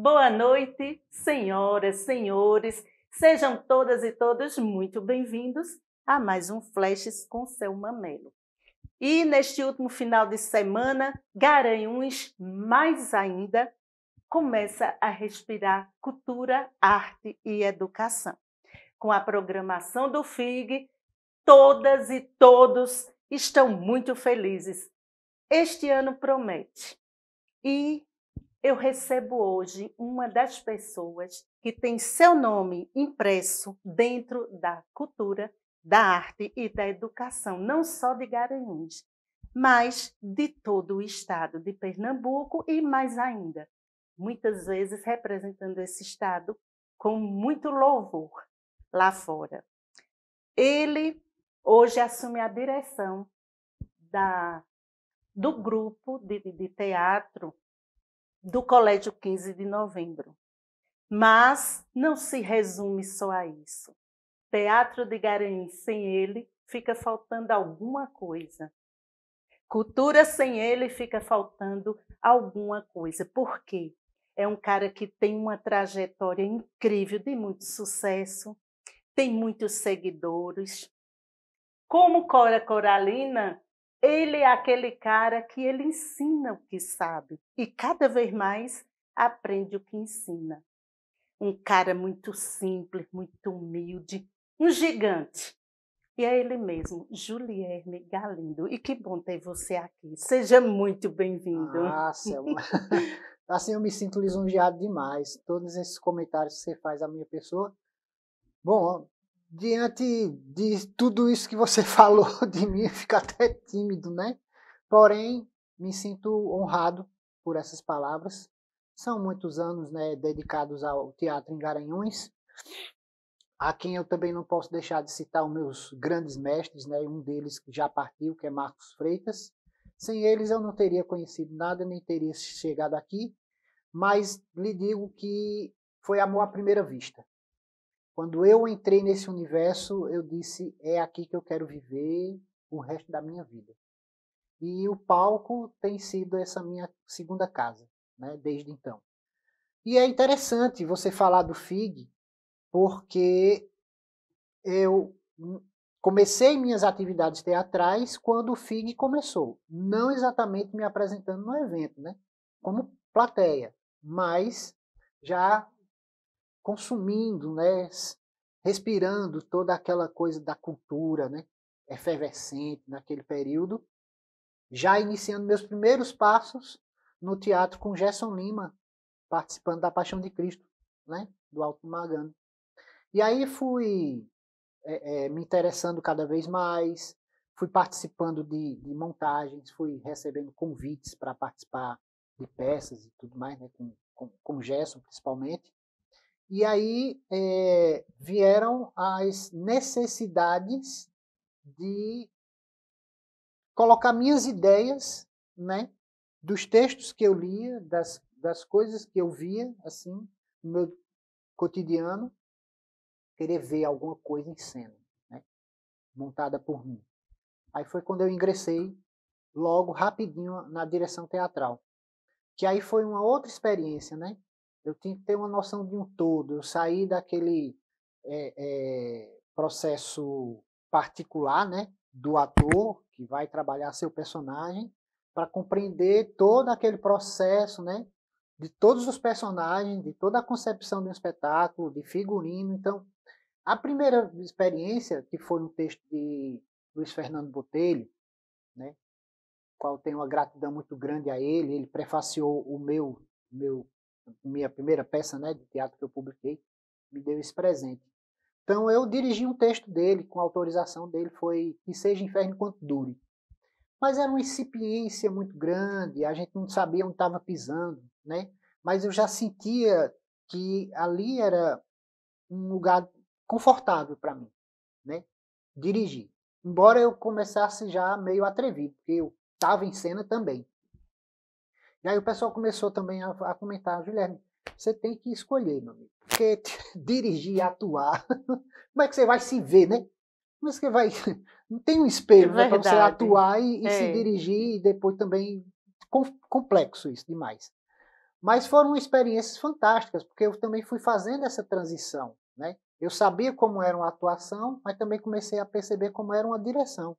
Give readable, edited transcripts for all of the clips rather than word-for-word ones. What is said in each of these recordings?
Boa noite, senhoras, senhores. Sejam todas e todos muito bem-vindos a mais um Flashes com seu Mamelo. E neste último final de semana, Garanhuns, mais ainda, começa a respirar cultura, arte e educação. Com a programação do FIG, todas e todos estão muito felizes. Este ano promete. E eu recebo hoje uma das pessoas que tem seu nome impresso dentro da cultura, da arte e da educação, não só de Garanhuns, mas de todo o estado de Pernambuco e mais ainda, muitas vezes representando esse estado com muito louvor lá fora. Ele hoje assume a direção do grupo de teatro do Colégio 15 de Novembro. Mas não se resume só a isso. Teatro de Garanhuns sem ele fica faltando alguma coisa. Cultura sem ele fica faltando alguma coisa. Por quê? É um cara que tem uma trajetória incrível de muito sucesso, tem muitos seguidores. Como Cora Coralina, ele é aquele cara que ele ensina o que sabe e cada vez mais aprende o que ensina. Um cara muito simples, muito humilde, um gigante. E é ele mesmo, Julierme Galindo. E que bom ter você aqui. Seja muito bem-vindo. Ah, Selma. Assim eu me sinto lisonjeado demais. Todos esses comentários que você faz à minha pessoa. Bom, diante de tudo isso que você falou de mim, fico até tímido, né? Porém, me sinto honrado por essas palavras. São muitos anos, né, dedicados ao teatro em Garanhuns, a quem eu também não posso deixar de citar os meus grandes mestres, né? Um deles que já partiu, que é Marcos Freitas. Sem eles eu não teria conhecido nada, nem teria chegado aqui, mas lhe digo que foi amor à primeira vista. Quando eu entrei nesse universo, eu disse, é aqui que eu quero viver o resto da minha vida. E o palco tem sido essa minha segunda casa, né, desde então. E é interessante você falar do FIG, porque eu comecei minhas atividades teatrais quando o FIG começou. Não exatamente me apresentando no evento, né, como plateia, mas já consumindo, né, respirando toda aquela coisa da cultura, né, efervescente naquele período, já iniciando meus primeiros passos no teatro com Gerson Lima, participando da Paixão de Cristo, né, do Alto Magano. E aí fui me interessando cada vez mais, fui participando de montagens, fui recebendo convites para participar de peças e tudo mais, né, com Gerson principalmente. E aí vieram as necessidades de colocar minhas ideias, né, dos textos que eu lia, das coisas que eu via, assim, no meu cotidiano, querer ver alguma coisa em cena, né, montada por mim. Aí foi quando eu ingressei logo, rapidinho, na direção teatral. Que aí foi uma outra experiência, né? Eu tinha que ter uma noção de um todo. Eu saí daquele processo particular, né, do ator que vai trabalhar seu personagem, para compreender todo aquele processo, né, de todos os personagens, de toda a concepção de um espetáculo, de figurino. Então, a primeira experiência, que foi um texto de Luiz Fernando Botelho, né, qual tenho uma gratidão muito grande a ele. Ele prefaciou minha primeira peça, né, de teatro que eu publiquei, me deu esse presente. Então eu dirigi um texto dele, com autorização dele, foi Que Seja Inferno Enquanto Dure. Mas era uma incipiência muito grande, a gente não sabia onde estava pisando, né? Mas eu já sentia que ali era um lugar confortável para mim, né, dirigir. Embora eu começasse já meio atrevido, porque eu estava em cena também. E aí o pessoal começou também a comentar, Guilherme, você tem que escolher, meu amigo, porque dirigir, atuar, como é que você vai se ver, né? Como é que você vai... Não tem um espelho, né, para você atuar e se dirigir, e depois também... Complexo isso demais. Mas foram experiências fantásticas, porque eu também fui fazendo essa transição, né? Eu sabia como era uma atuação, mas também comecei a perceber como era uma direção.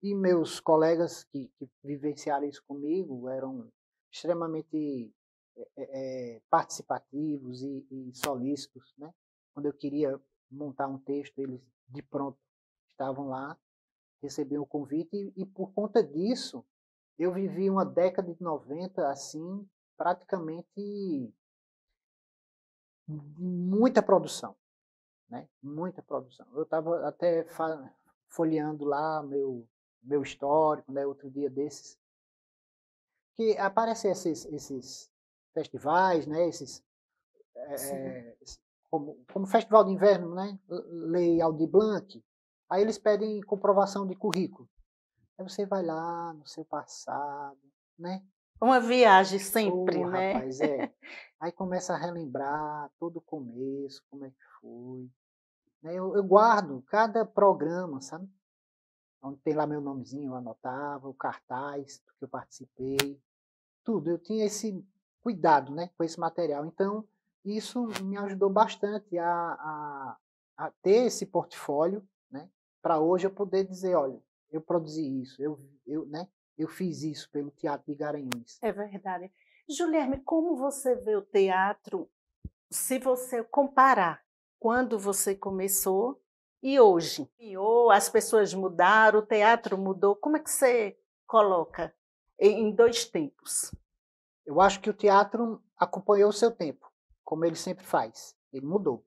E meus colegas que vivenciaram isso comigo eram extremamente participativos e solícitos, né? Quando eu queria montar um texto, eles de pronto estavam lá, recebiam o convite e por conta disso eu vivi uma década de 90 assim, praticamente muita produção, né? Muita produção. Eu estava até folheando lá meu histórico, né? Outro dia desses, que aparecem esses festivais, né? Como Festival de Inverno, né? Lei Aldir Blanc. Aí eles pedem comprovação de currículo. Aí você vai lá no seu passado, né? Uma viagem sempre, né? Rapaz, Aí começa a relembrar todo o começo, como é que foi. Eu guardo cada programa, sabe? Onde tem lá meu nomezinho, eu anotava, o cartaz que eu participei, tudo. Eu tinha esse cuidado, né, com esse material. Então, isso me ajudou bastante a ter esse portfólio, né, para hoje eu poder dizer, olha, eu produzi isso, eu fiz isso pelo Teatro de Garanhuns. É verdade. Julierne, como você vê o teatro, se você comparar quando você começou e hoje? As pessoas mudaram, o teatro mudou. Como é que você coloca em 2 tempos? Eu acho que o teatro acompanhou o seu tempo, como ele sempre faz. Ele mudou.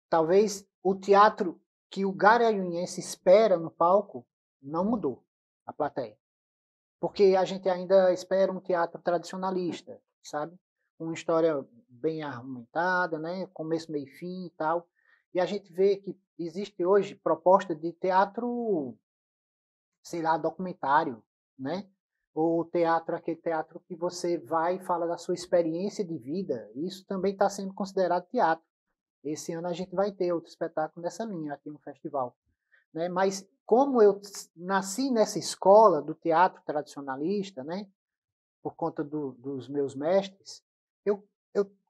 Talvez o teatro que o garanhuense espera no palco não mudou, a plateia. Porque a gente ainda espera um teatro tradicionalista, sabe? Uma história bem argumentada, né? Começo, meio e fim e tal. E a gente vê que existe hoje proposta de teatro, sei lá, documentário, né? Ou teatro, aquele teatro que você vai e fala da sua experiência de vida. Isso também está sendo considerado teatro. Esse ano a gente vai ter outro espetáculo nessa linha aqui no festival, né? Mas como eu nasci nessa escola do teatro tradicionalista, né? Por conta dos meus mestres, eu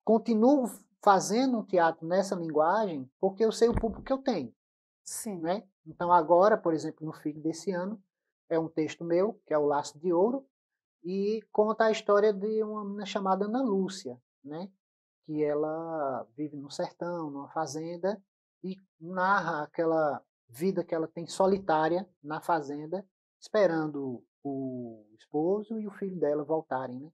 continuo fazendo um teatro nessa linguagem porque eu sei o público que eu tenho. Sim. Né? Então agora, por exemplo, no fim desse ano, é um texto meu, que é o Laço de Ouro, e conta a história de uma menina chamada Ana Lúcia, né? Que ela vive no sertão, numa fazenda, e narra aquela vida que ela tem solitária na fazenda, esperando o esposo e o filho dela voltarem, né?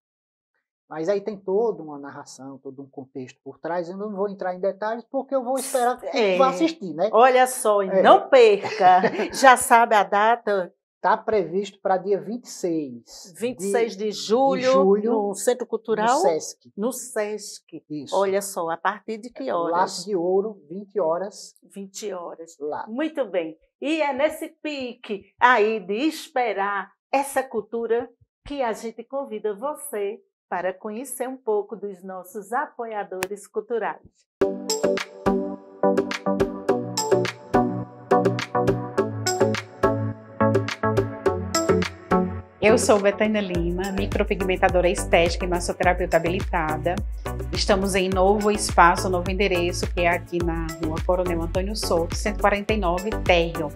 Mas aí tem toda uma narração, todo um contexto por trás. Eu não vou entrar em detalhes porque eu vou esperar que quem vai assistir, né? Olha só, não perca. Já sabe a data? Está previsto para dia 26. 26 de julho, no Centro Cultural? No Sesc. No Sesc. Isso. Olha só, a partir de que horas? Laço de Ouro, 20 horas. 20 horas. Lá. Muito bem. E é nesse pique aí de esperar essa cultura que a gente convida você para conhecer um pouco dos nossos apoiadores culturais. Eu sou Betânia Lima, micropigmentadora estética e massoterapeuta habilitada. Estamos em novo espaço, novo endereço, que é aqui na Rua Coronel Antônio Souto, 149, Térreo.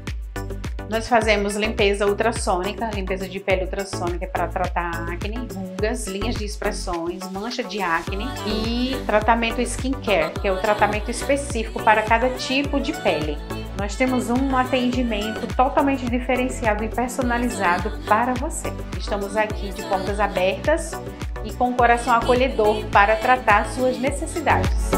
Nós fazemos limpeza ultrassônica, limpeza de pele ultrassônica para tratar acne, rugas, linhas de expressões, mancha de acne e tratamento skincare, que é o tratamento específico para cada tipo de pele. Nós temos um atendimento totalmente diferenciado e personalizado para você. Estamos aqui de portas abertas e com o coração acolhedor para tratar suas necessidades.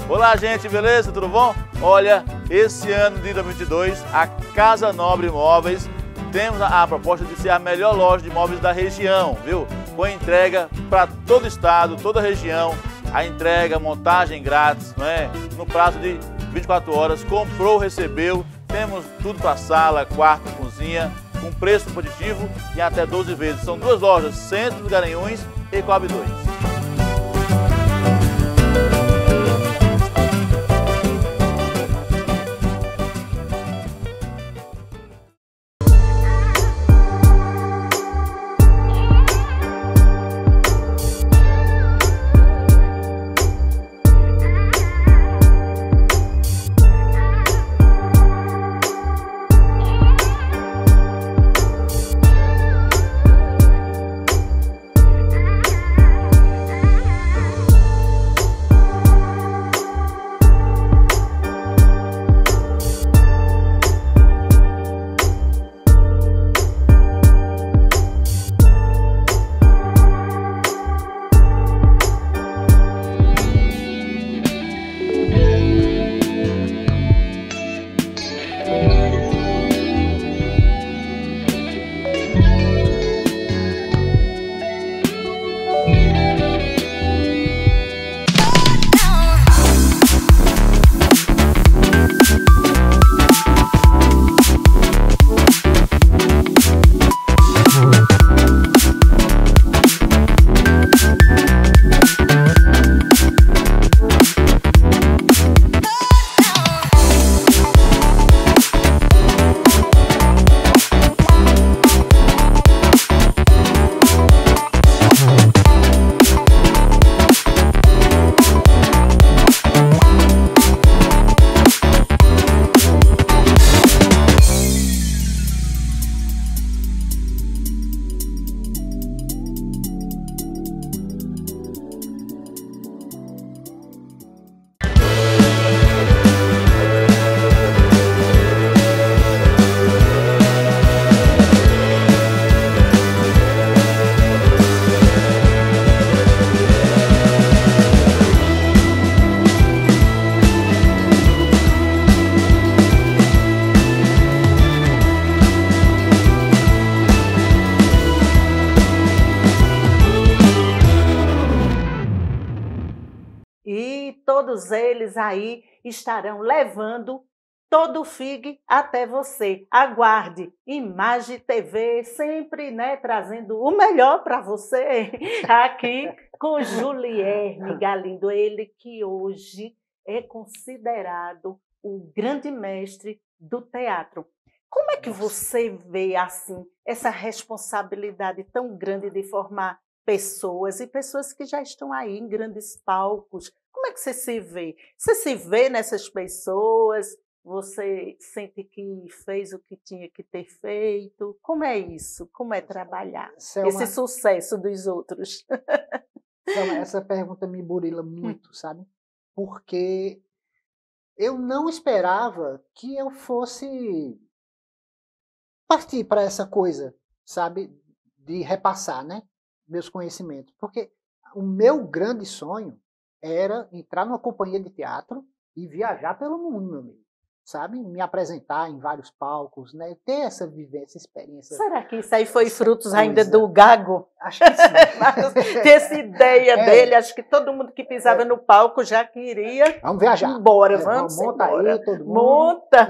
Olá, gente, beleza? Tudo bom? Olha, esse ano de 2022, a Casa Nobre Imóveis, temos a proposta de ser a melhor loja de imóveis da região, viu? Com entrega para todo o estado, toda a região, a entrega, montagem grátis, não é? No prazo de 24 horas, comprou, recebeu, temos tudo para sala, quarto, cozinha, com preço competitivo e até 12 vezes. São 2 lojas, Centro dos Garanhuns e Coab 2. E todos eles aí estarão levando todo o FIG até você. Aguarde. Imagem TV, sempre, né, trazendo o melhor para você. Aqui com Julierme Galindo, ele que hoje é considerado o grande mestre do teatro. Como é que você vê, assim, essa responsabilidade tão grande de formar pessoas e pessoas que já estão aí em grandes palcos? Como é que você se vê? Você se vê nessas pessoas? Você sente que fez o que tinha que ter feito? Como é isso? Como é trabalhar esse sucesso dos outros? Selma, essa pergunta me burila muito, sabe? Porque eu não esperava que eu fosse partir para essa coisa, sabe? De repassar, né? Meus conhecimentos. Porque o meu grande sonho era entrar numa companhia de teatro e viajar pelo mundo, meu amigo. Sabe? Me apresentar em vários palcos, né? Ter essa vivência, experiência. Será que isso aí foi frutos ainda do Gago? Acho que sim. Ter essa ideia dele, acho que todo mundo que pisava no palco já queria. Vamos viajar. Embora, vamos monta embora. Aí, todo mundo. Monta.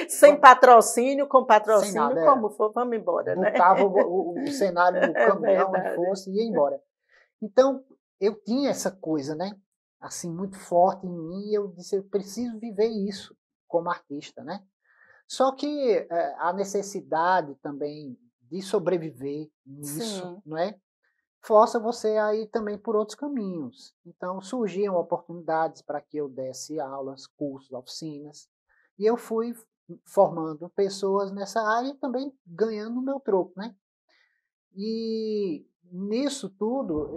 Isso. Sem patrocínio, com patrocínio, nada, como for, vamos embora, né? Botava o cenário no caminhão, onde fosse, e ia embora. Então, eu tinha essa coisa, né? Assim, muito forte em mim, e eu disse, eu preciso viver isso como artista, né? Só que a necessidade também de sobreviver nisso, Sim. não é? Força você a ir também por outros caminhos. Então, surgiam oportunidades para que eu desse aulas, cursos, oficinas, e eu fui formando pessoas nessa área e também ganhando o meu troco, né? E nisso tudo,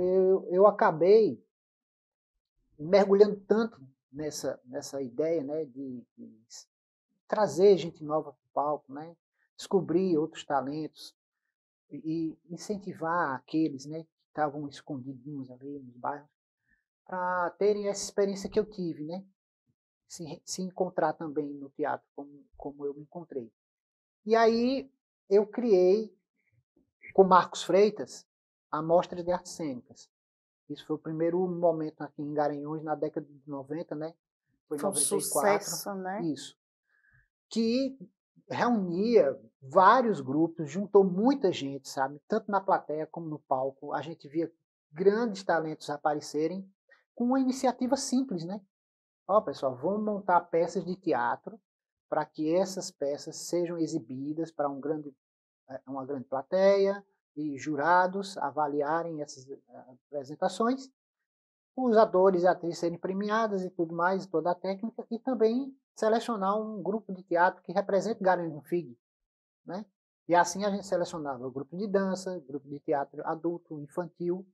eu acabei mergulhando tanto nessa ideia, né, de trazer gente nova para o palco, né, descobrir outros talentos e incentivar aqueles, né, que estavam escondidinhos ali nos bairros para terem essa experiência que eu tive, né, se encontrar também no teatro como eu me encontrei. E aí eu criei, com Marcos Freitas, a Mostra de Artes Cênicas. Isso foi o primeiro momento aqui em Garanhuns, na década de 90, né? Foi 94. Sucesso, né? Isso. Que reunia vários grupos, juntou muita gente, sabe? Tanto na plateia como no palco. A gente via grandes talentos aparecerem com uma iniciativa simples, né? Ó, pessoal, vamos montar peças de teatro para que essas peças sejam exibidas para uma grande plateia, e jurados avaliarem essas apresentações, os atores e atrizes serem premiadas e tudo mais, toda a técnica, e também selecionar um grupo de teatro que represente Garanhuns no FIG, né? E assim a gente selecionava o grupo de dança, grupo de teatro adulto, infantil,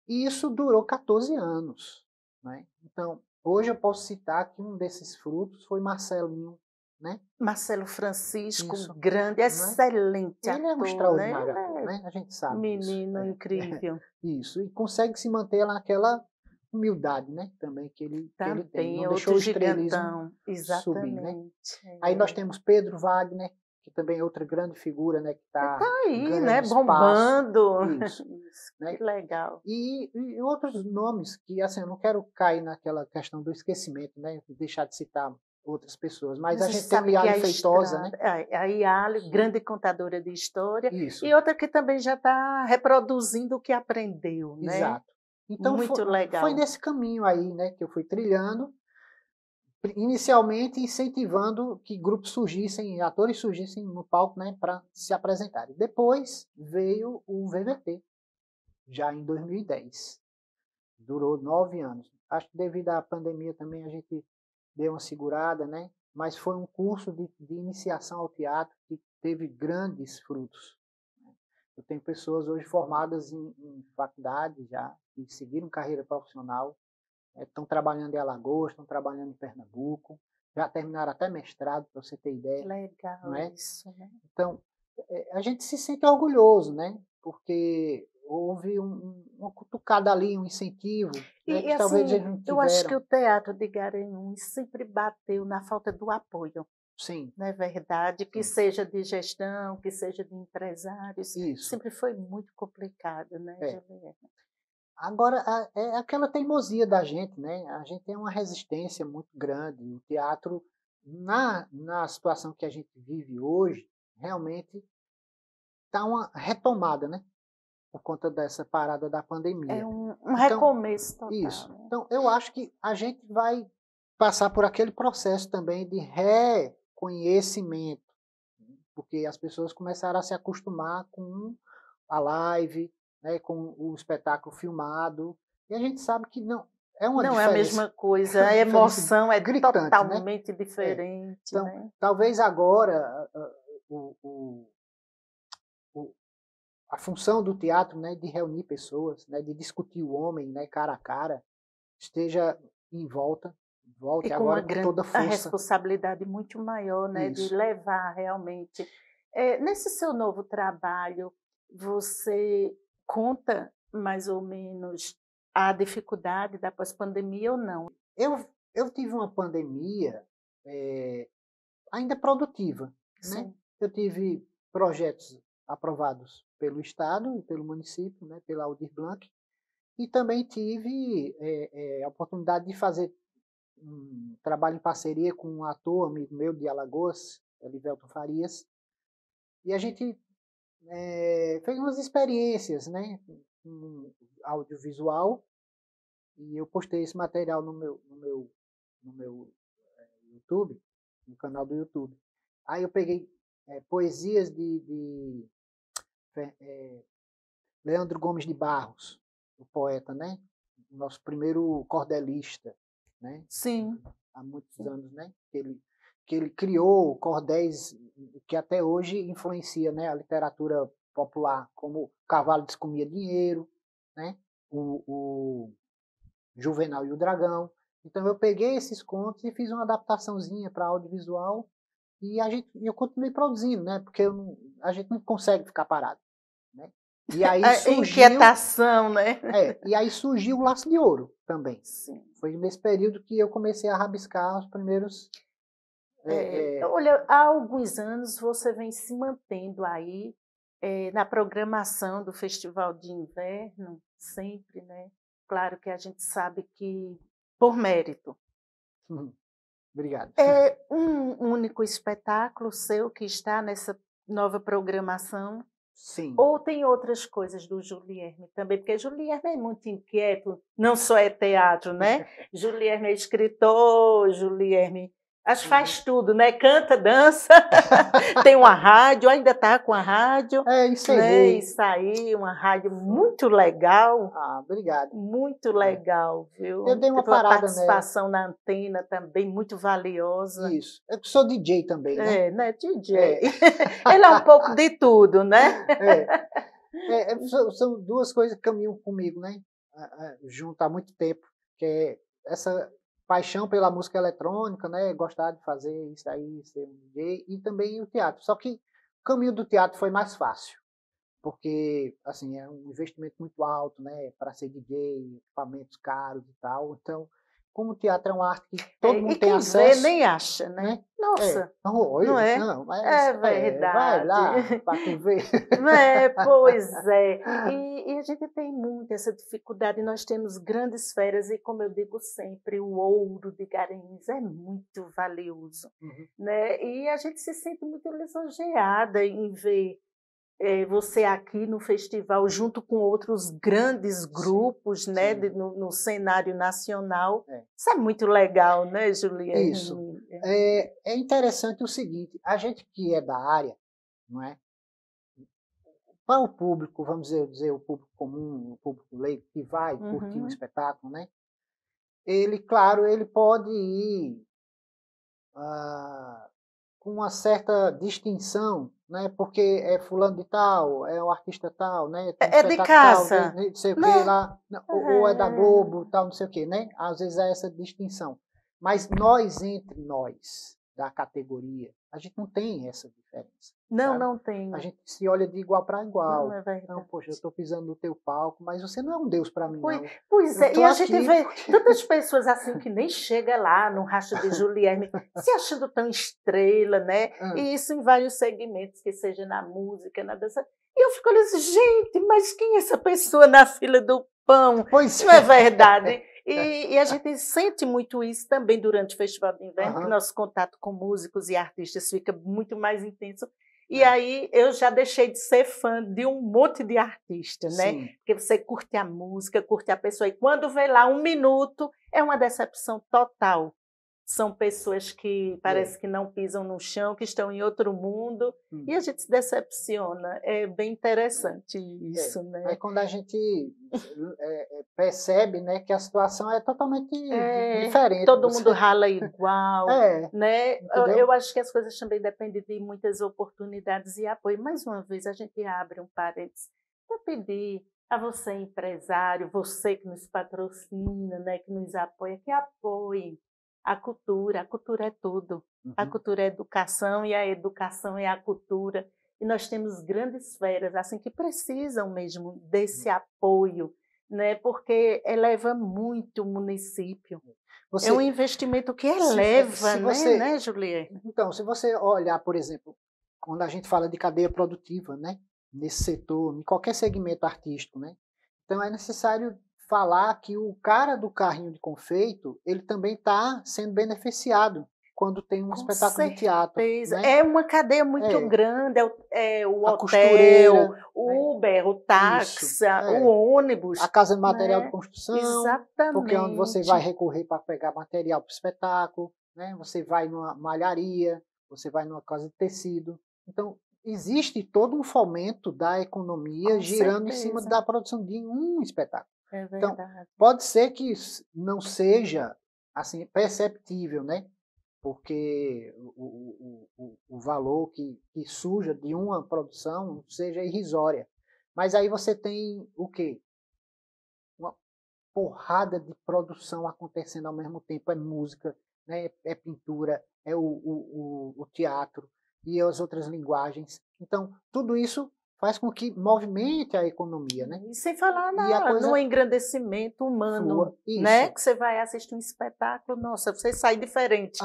e isso durou 14 anos, né? Então, hoje eu posso citar que um desses frutos foi Marcelinho, né? Marcelo Francisco, Isso. grande, excelente ator. Ele é um extraordinário ator, né? A gente sabe Menino disso. incrível. Isso, e consegue se manter naquela humildade, né? Também que ele tem. Não deixou o estrelismo subir, né? Aí nós temos Pedro Wagner, que também é outra grande figura, né? Que está aí, né? Bombando. Isso, né? Que legal. E outros nomes que, assim, eu não quero cair naquela questão do esquecimento, né? Deixar de citar outras pessoas, mas a gente tem a Iale Feitosa, né? A Iale, grande contadora de história, Isso. E outra que também já está reproduzindo o que aprendeu, né? Exato. Então muito legal. Foi nesse caminho aí, né, que eu fui trilhando, inicialmente incentivando que grupos surgissem, atores surgissem no palco, né, para se apresentarem. Depois veio o VVT, já em 2010. Durou 9 anos. Acho que devido à pandemia também a gente deu uma segurada, né? Mas foi um curso de iniciação ao teatro que teve grandes frutos. Eu tenho pessoas hoje formadas em faculdade já, que seguiram carreira profissional, estão trabalhando em Alagoas, estão trabalhando em Pernambuco, já terminaram até mestrado, para você ter ideia. Legal, não é? Isso, né? Então, a gente se sente orgulhoso, né? Porque houve uma cutucada ali, um incentivo, né, que assim, talvez eles não tiveram. Eu acho que o Teatro de Garanhuns sempre bateu na falta do apoio. Sim. Não é verdade? Que seja de gestão, que seja de empresários. Isso. Sempre foi muito complicado, né, Juliana? Agora, é aquela teimosia da gente, né? A gente tem uma resistência muito grande. O teatro, na situação que a gente vive hoje, realmente está uma retomada, né? Por conta dessa parada da pandemia. É um recomeço total. Isso. Né? Então, eu acho que a gente vai passar por aquele processo também de reconhecimento, porque as pessoas começaram a se acostumar com a live, né, com o espetáculo filmado, e a gente sabe que não é uma não diferença. é a mesma coisa, a emoção é gritante, totalmente né? diferente. Então, né? talvez agora a função do teatro, né, de reunir pessoas, né, de discutir o homem, né, cara a cara, esteja em volta E com agora uma com toda a força. responsabilidade muito maior, né, de levar realmente. Nesse seu novo trabalho, você conta mais ou menos a dificuldade da pós-pandemia ou não? Eu tive uma pandemia ainda produtiva, né? Eu tive projetos aprovados pelo Estado e pelo município, né, pela Aldir Blanc, e também tive a oportunidade de fazer um trabalho em parceria com um ator amigo meu de Alagoas, Elivelton Farias, e a gente fez umas experiências, né, um audiovisual, e eu postei esse material no meu YouTube, no canal do YouTube. Aí eu peguei poesias de Leandro Gomes de Barros, o poeta, né? Nosso primeiro cordelista, né? Sim. Há muitos anos, né? Que ele criou cordéis que até hoje influencia, né, a literatura popular, como Cavalo Descomia Dinheiro, né? O Juvenal e o Dragão. Então eu peguei esses contos e fiz uma adaptaçãozinha para audiovisual e eu continuei produzindo, né? Porque a gente não consegue ficar parado, né? E aí surgiu inquietação, né? E aí surgiu o Laço de Ouro também. Sim. Foi nesse período que eu comecei a rabiscar os primeiros. Olha, há alguns anos você vem se mantendo aí na programação do Festival de Inverno, sempre, né? Claro que a gente sabe que por mérito. Obrigado. É um único espetáculo seu que está nessa nova programação? Sim. Ou tem outras coisas do Julierme também? Porque Julierme é muito inquieto, não só é teatro, né? Julierme é escritor, Julierme faz tudo, né? Canta, dança, tem uma rádio, ainda está com a rádio. Encerrei. Né? Isso aí, uma rádio muito legal. Obrigado. Muito legal, viu? Eu dei uma parada, participação na antena também muito valiosa. Isso. Eu sou DJ também, né? Né? DJ. Ele é um pouco de tudo, né? São duas coisas que caminham comigo, né? Junto há muito tempo, que é essa paixão pela música eletrônica, né? Gostar de fazer isso aí, ser um DJ, e também o teatro. Só que o caminho do teatro foi mais fácil, porque assim é um investimento muito alto, né? Para ser DJ, equipamentos caros e tal. Então, como o teatro é uma arte que todo mundo tem acesso, vê, nem acha, né? Nossa, não é? Não, mas é verdade. Vai lá para tu ver. Pois é. E a gente tem muito essa dificuldade. Nós temos grandes férias e, como eu digo sempre, o ouro de Garanhuns é muito valioso, né? E a gente se sente muito lisonjeada em ver você aqui no festival, junto com outros grandes grupos, sim, né, no cenário nacional. Isso é muito legal, né, Juliana? Isso. É interessante o seguinte, a gente que é da área, não é? Para o público, vamos dizer o público comum, o público leigo, que vai curtir um espetáculo, né? Ele, claro, ele pode ir com uma certa distinção, né? Porque é fulano de tal, é um artista tal, né? De casa. Tal, não sei o que lá, ou é da Globo, tal, não sei o que, né? Às vezes há essa distinção. Mas nós, entre nós, da categoria, a gente não tem essa diferença. Não, sabe? não tem. A gente se olha de igual para igual. Não é verdade. Então, poxa, eu estou pisando no teu palco, mas você não é um Deus para mim, não. Pois é, e a gente vê tantas pessoas assim que nem chega lá no rastro de Julierme, se achando tão estrela, né? E isso em vários segmentos, que seja na música, na dança. E eu fico olhando assim, gente, mas quem é essa pessoa na fila do pão. Pois Não é verdade? E a gente sente muito isso também durante o Festival de Inverno, que nosso contato com músicos e artistas fica muito mais intenso. E aí eu já deixei de ser fã de um monte de artistas, né? Sim. Porque você curte a música, curte a pessoa, e quando vê lá 1 minuto, é uma decepção total. São pessoas que parece que não pisam no chão, que estão em outro mundo, e a gente se decepciona. É bem interessante isso, né? Aí quando a gente percebe, né, que a situação é totalmente diferente. Todo mundo rala igual, né? Entendeu? Eu acho que as coisas também dependem de muitas oportunidades e apoio. Mais uma vez, a gente abre um parênteses para pedir a você, empresário, você que nos patrocina, né, que nos apoia, que apoie a cultura. A cultura é tudo. A cultura é educação e a educação é a cultura. E nós temos grandes feras assim, que precisam mesmo desse apoio, né? Porque eleva muito o município. É um investimento que eleva, né, Juliette? Então, se você olhar, por exemplo, quando a gente fala de cadeia produtiva, né, nesse setor, em qualquer segmento artístico, né, então é necessário falar que o cara do carrinho de confeito, ele também está sendo beneficiado quando tem um espetáculo de teatro. Né? É uma cadeia muito grande, o hotel, costureira, o Uber, o táxi, o ônibus. A casa de material de construção. Exatamente. Porque é onde você vai recorrer para pegar material para o espetáculo, né? Você vai numa malharia, você vai numa casa de tecido. Então, existe todo um fomento da economia girando em cima da produção de um espetáculo. É verdade. Então, pode ser que não seja assim perceptível, né? Porque o valor que surja de uma produção seja irrisória. Mas aí você tem o quê? Uma porrada de produção acontecendo ao mesmo tempo. É música, né? É pintura, é o teatro e as outras linguagens. Então, tudo isso faz com que movimente a economia, né? E sem falar no engrandecimento humano, né? Que você vai assistir um espetáculo, nossa, você sai diferente,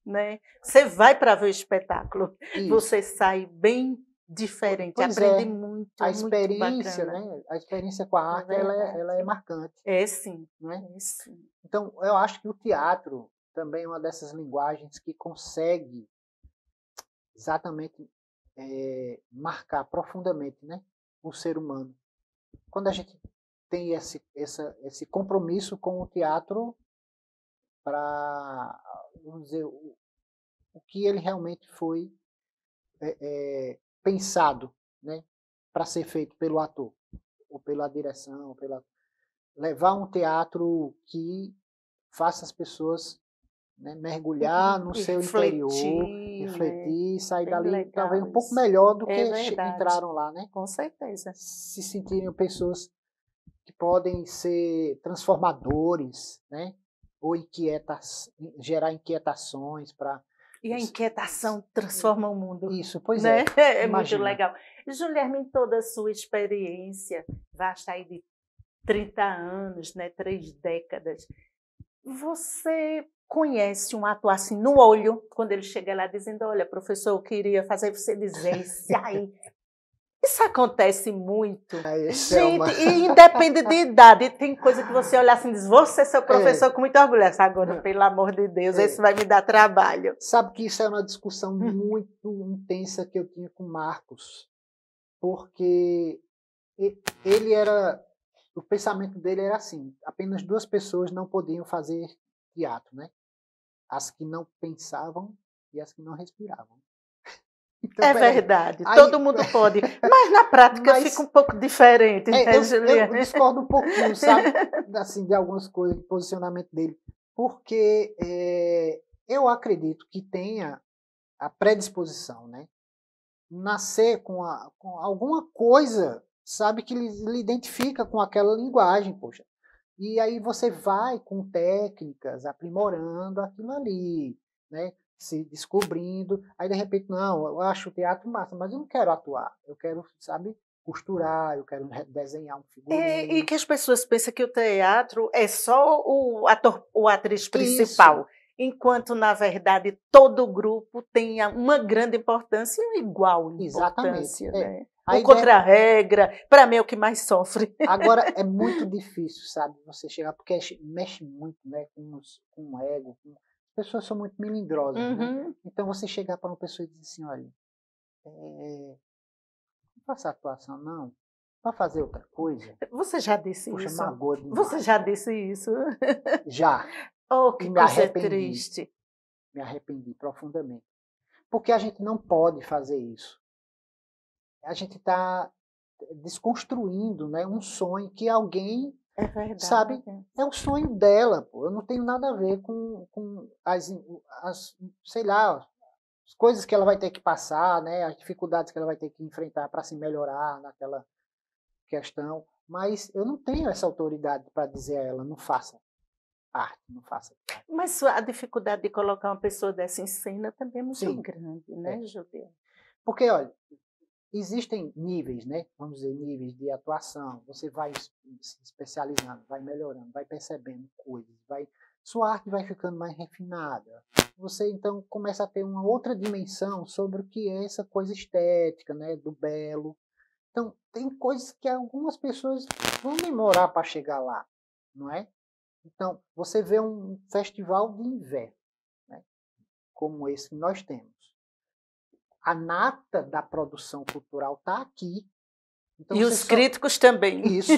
né? Você vai para ver o espetáculo, você sai bem diferente, aprende muito, a experiência, muito bacana. né? A experiência com a arte, ela é marcante. É sim, não é? É sim. Então, eu acho que o teatro também é uma dessas linguagens que consegue exatamente marcar profundamente, né, o ser humano. Quando a gente tem esse compromisso com o teatro para, vamos dizer, o que ele realmente foi pensado, né, para ser feito pelo ator, ou pela direção, levar um teatro que faça as pessoas, né, mergulhar no seu interior, refletir, sair dali talvez um pouco melhor do que entraram lá, né? Com certeza. Se sentirem pessoas que podem ser transformadores, né? Ou gerar inquietações para... E a inquietação transforma o mundo. Isso, pois né? É Imagina. Muito legal. Juliette, em toda a sua experiência, vasta aí de 30 anos, né? 3 décadas, você conhece um ator assim no olho, quando ele chega lá dizendo, olha, professor, eu queria fazer você dizer isso aí. Isso acontece muito. Gente, e independe de idade, tem coisa que você olha assim e diz, você é seu professor com muito orgulho. Agora, pelo amor de Deus, esse vai me dar trabalho. Sabe que isso é uma discussão muito intensa que eu tinha com o Marcos, porque ele era... O pensamento dele era assim, apenas 2 pessoas não podiam fazer teatro, né? As que não pensavam e as que não respiravam. Então, é verdade, todo mundo pode, mas na prática fica um pouco diferente, né, eu discordo um pouquinho, sabe, assim, de algumas coisas, do posicionamento dele, porque eu acredito que tenha a predisposição, né? Nascer com alguma coisa, sabe, que lhe identifica com aquela linguagem, poxa. E aí você vai com técnicas, aprimorando aquilo ali, né? Se descobrindo. Aí, de repente, não, eu acho o teatro massa, mas eu não quero atuar. Eu quero, sabe, costurar, eu quero desenhar um figurino. E que as pessoas pensam que o teatro é só o ator ou atriz principal. Isso. Enquanto, na verdade, todo grupo tem uma grande importância e uma igual importância. Exatamente. Né? o contra-regra, para mim é o que mais sofre. Agora, é muito difícil, sabe, você chegar, porque mexe muito, né, com o ego. As pessoas são muito melindrosas, né? Então, você chegar para uma pessoa e dizer assim, olha, não faça atuação, não. Para fazer outra coisa. Você já disse Poxa, isso? magoa demais. Você já disse isso? Já. Oh, que coisa triste. Me arrependi profundamente. Porque a gente não pode fazer isso. A gente está desconstruindo, né, um sonho que alguém, sabe, é o sonho dela. Pô. Eu não tenho nada a ver com as, sei lá, as coisas que ela vai ter que passar, né, as dificuldades que ela vai ter que enfrentar para se melhorar naquela questão. Mas eu não tenho essa autoridade para dizer a ela, não faça arte, não faça arte. Mas a dificuldade de colocar uma pessoa dessa em cena também é muito Sim, grande, né, Juliana? Porque, olha, existem níveis, né? Vamos dizer, níveis de atuação. Você vai se especializando, vai melhorando, vai percebendo coisas, sua arte vai ficando mais refinada. Você, então, começa a ter uma outra dimensão sobre o que é essa coisa estética, né? Do belo. Então, tem coisas que algumas pessoas vão demorar para chegar lá, não é? Então, você vê um festival de inverno, né, como esse que nós temos. A nata da produção cultural está aqui. Então, e os críticos também. Isso.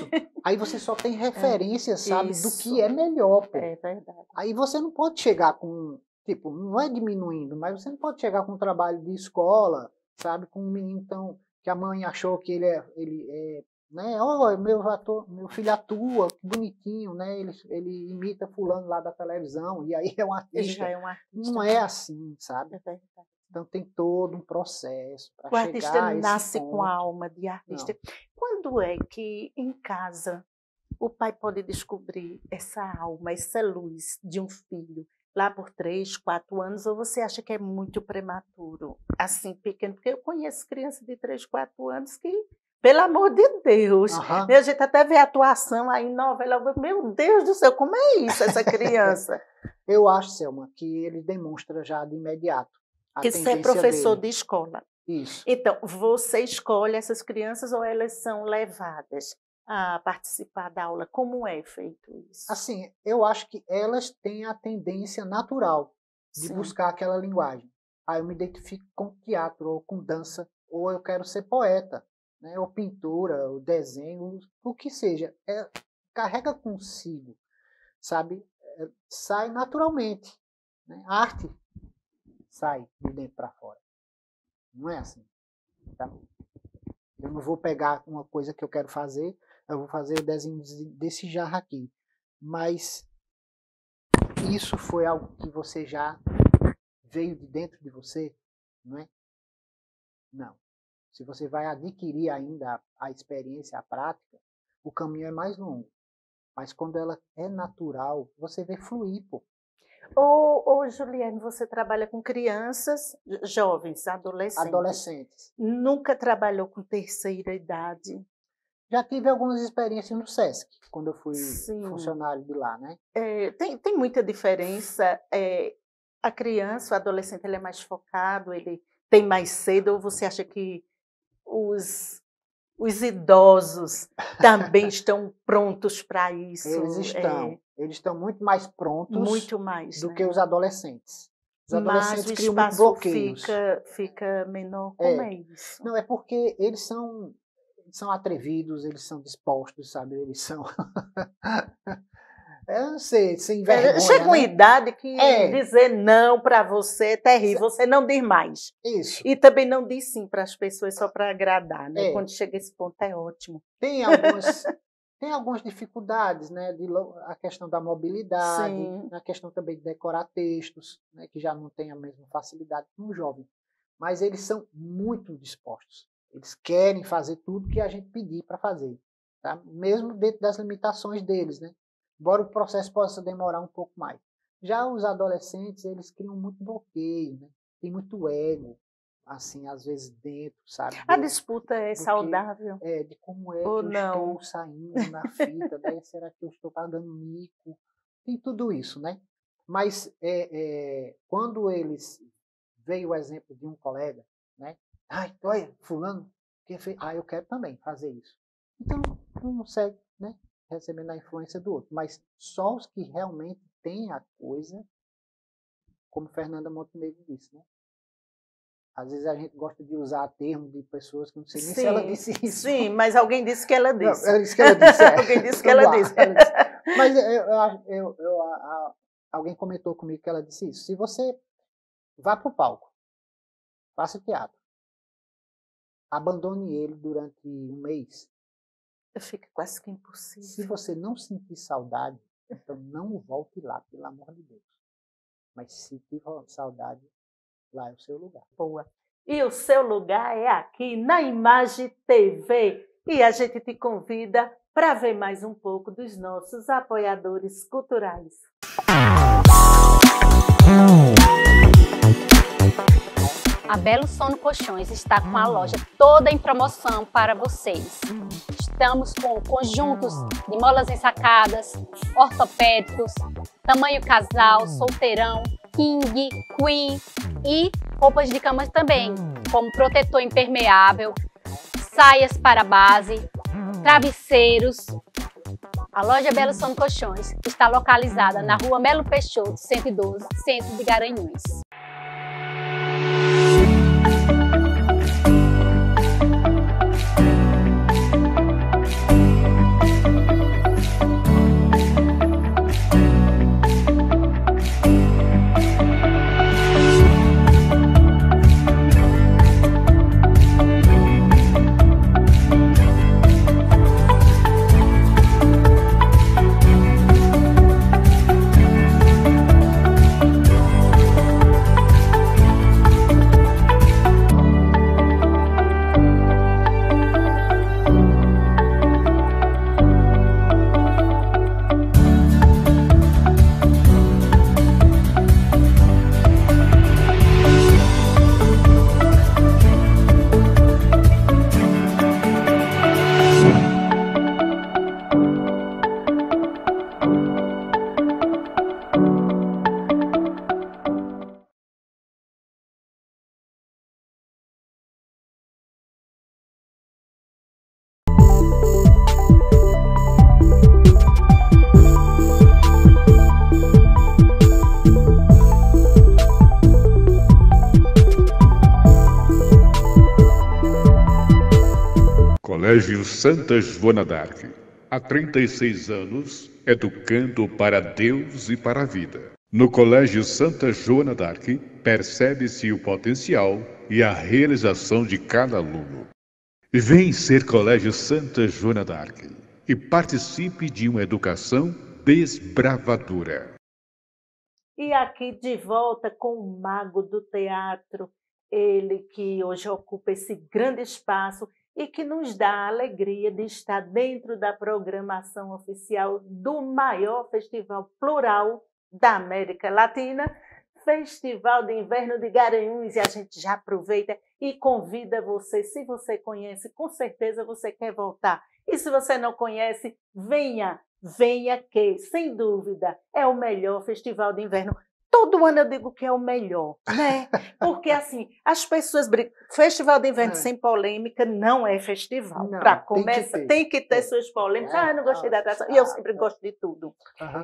Aí você só tem referência, sabe, do que é melhor. Pô. É verdade. Aí você não pode chegar com, tipo, não é diminuindo, mas você não pode chegar com um trabalho de escola, sabe, com um menino então, que a mãe achou que ele é né? Oh, meu filho atua, que bonitinho, né? Ele imita fulano lá da televisão, e aí é um artista. Ele já é um artista. Não é assim, sabe? É verdade. Então tem todo um processo para chegar a esse ponto. O artista nasce com a ponto. alma de artista. Não. Quando é que em casa o pai pode descobrir essa alma, essa luz de um filho? Lá por 3, 4 anos, ou você acha que é muito prematuro? Assim, pequeno, porque eu conheço crianças de 3, 4 anos que, pelo amor de Deus, a gente até vê a atuação aí em novela, meu Deus do céu, como é isso, essa criança? Eu acho, Selma, que ele demonstra já de imediato. Que você é professor de escola. Isso. Então, você escolhe essas crianças ou elas são levadas a participar da aula? Como é feito isso? Assim, eu acho que elas têm a tendência natural de buscar aquela linguagem. Aí eu me identifico com teatro, ou com dança, ou eu quero ser poeta, né? Ou pintura, ou desenho, o que seja. Carrega consigo, sabe? Sai naturalmente. Né? A arte sai de dentro para fora. Não é assim. Tá? Eu não vou pegar uma coisa que eu quero fazer, eu vou fazer o desenho desse jarro aqui. Mas isso foi algo que você já veio de dentro de você, não é? Não. Se você vai adquirir ainda a experiência, a prática, o caminho é mais longo. Mas quando ela é natural, você vê fluir, pô. Ô, Juliane, você trabalha com crianças, jovens, adolescentes. Adolescentes. Nunca trabalhou com terceira idade? Já tive algumas experiências no SESC, quando eu fui funcionário de lá, né? Tem muita diferença. A criança, o adolescente, ele é mais focado, ele tem mais cedo, ou você acha que os idosos também estão prontos para isso? Eles estão. Eles estão muito mais prontos do que os adolescentes. Os adolescentes criam muito bloqueios. Fica menor. Como é isso? Não, é porque eles são atrevidos, eles são dispostos, sabe? Eles são... Eu não sei, sem vergonha. Chega uma idade que dizer não para você é terrível, você não diz mais. Isso. E também não diz sim para as pessoas só para agradar, né? Quando chega esse ponto é ótimo. Tem algumas dificuldades, né? A questão da mobilidade, a questão também de decorar textos, né? Que já não tem a mesma facilidade que um jovem. Mas eles são muito dispostos. Eles querem fazer tudo que a gente pedir para fazer, tá? Mesmo dentro das limitações deles, né? Embora o processo possa demorar um pouco mais. Já os adolescentes, eles criam muito bloqueio, né? Tem muito ego, assim, às vezes dentro, sabe? A disputa é saudável? De como é que eu estou saindo na fita, né? Será que eu estou pagando mico? Tem tudo isso, né? Mas quando eles... Veio o exemplo de um colega, né? Ai, olha, fulano, porque eu quero também fazer isso. Então, não segue, né, recebendo a influência do outro. Mas só os que realmente têm a coisa, como Fernanda Montenegro disse, né? Às vezes a gente gosta de usar termos de pessoas que não sei nem se ela disse isso. Sim, mas alguém disse que ela disse. Não, ela disse que ela disse. Alguém disse que ela disse. Mas alguém comentou comigo que ela disse isso. Se você vá para o palco, faça teatro, abandone ele durante um mês. Fica quase que impossível. Se você não sentir saudade, então não volte lá, pelo amor de Deus. Mas se tiver saudade, lá é o seu lugar. Boa. E o seu lugar é aqui na Imagem TV. E a gente te convida para ver mais um pouco dos nossos apoiadores culturais. A Belo Sono Colchões está com a loja toda em promoção para vocês. Estamos com conjuntos de molas ensacadas, ortopédicos, tamanho casal, solteirão, king, queen e roupas de cama também, como protetor impermeável, saias para base, travesseiros. A loja Belo Sono Colchões está localizada na rua Melo Peixoto, 112, centro de Garanhuns. Colégio Santa Joana d'Arc. Há 36 anos, educando para Deus e para a vida. No Colégio Santa Joana d'Arc, percebe-se o potencial e a realização de cada aluno. Vem ser Colégio Santa Joana d'Arc e participe de uma educação desbravadora. E aqui de volta com o mago do teatro, ele que hoje ocupa esse grande espaço e que nos dá a alegria de estar dentro da programação oficial do maior festival plural da América Latina, Festival de Inverno de Garanhuns. E a gente já aproveita e convida você, se você conhece, com certeza você quer voltar. E se você não conhece, venha que, sem dúvida, é o melhor festival de inverno. Todo ano eu digo que é o melhor, né? Porque, assim, as pessoas brincam. Festival de inverno sem polêmica não é festival. Para começar, tem que ter suas polêmicas. Eu não gostei da atração. E eu sempre gosto de tudo.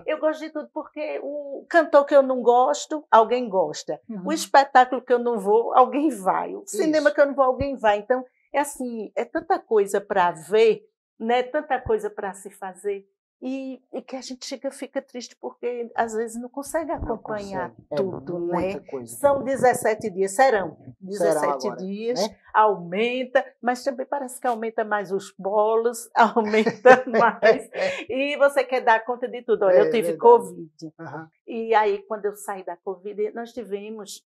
Eu gosto de tudo porque o cantor que eu não gosto, alguém gosta. O espetáculo que eu não vou, alguém vai. O cinema que eu não vou, alguém vai. Então, é assim, é tanta coisa para ver, né? Tanta coisa para se fazer. E que a gente fica triste porque às vezes não consegue acompanhar tudo, né? São 17 dias, serão 17 agora, dias, né? Aumenta, mas também parece que aumenta mais os polos, aumenta mais, e você quer dar conta de tudo. Olha, eu tive Covid, e aí quando eu saí da Covid, nós tivemos